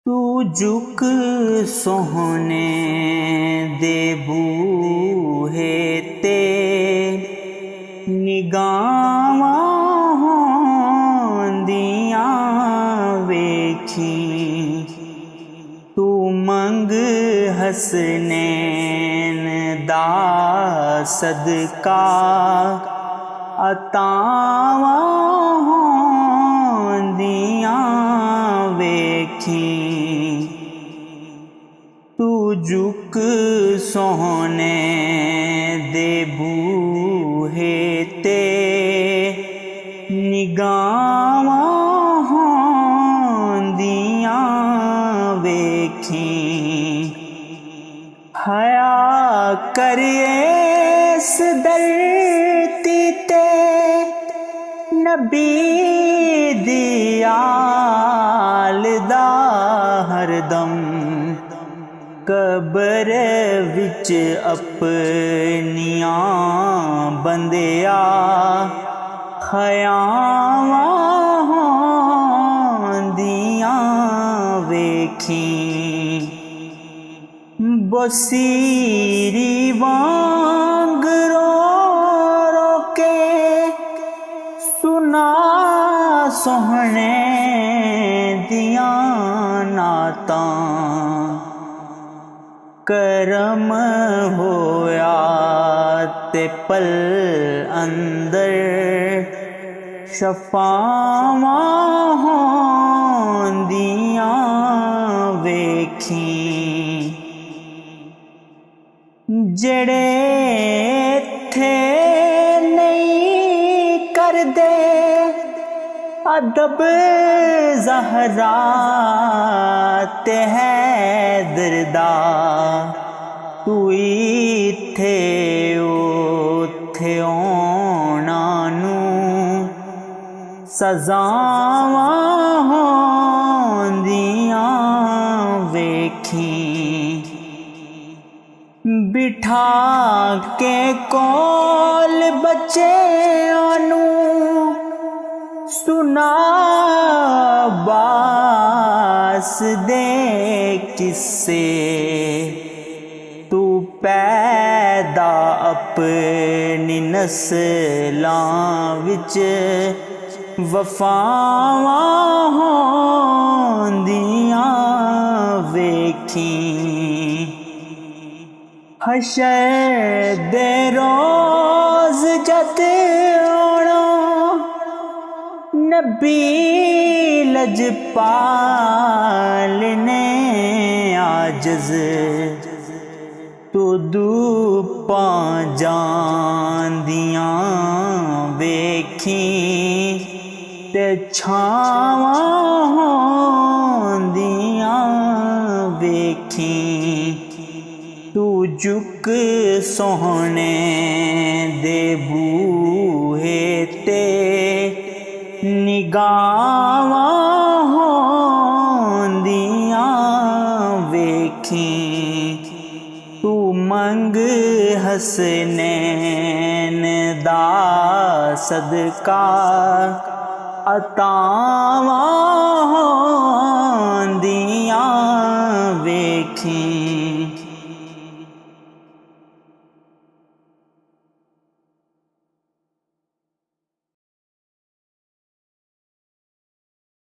तू झुक सोहने दे बूहे ते निगावां होंदियां वेखी। तू मंग हसनैन दा सदका अतावां होंदियां वेखी। तू झुक सोहने दे बूहे ते निगावां होंदियां वेखी। हया करिए इस धरती ते नबी दी आल दा हरदम। कबर विच अपनियां बंदिया खयावां होंदियां वेखी। बसीरी वांग रो रो के सुना सोहने दियां नातां। करम होया ते पल अंदर शफावां होंदियां वेखी। जेड़े थे नहीं करदे अदब ज़हरा ते हैदर दा। तू इत्थे उत्थे औना नूं सज़ावां होंदियां वेखी। बिठा के कोल बच्चेआं नूं सुना बास दे किस्से। तू पैदा अपनी नस्लां विच वफावां होंदियां वेखी। हशर दे रोज जद आना नबी लजपाल ने आजज़ तुदू जांदियां वेखी। ते छावां होंदियां वेखी। तू झुक सोहने दे बूहे ते निगावां होंदियां वेखी। तू मंग हसनैन दा सदका अतावां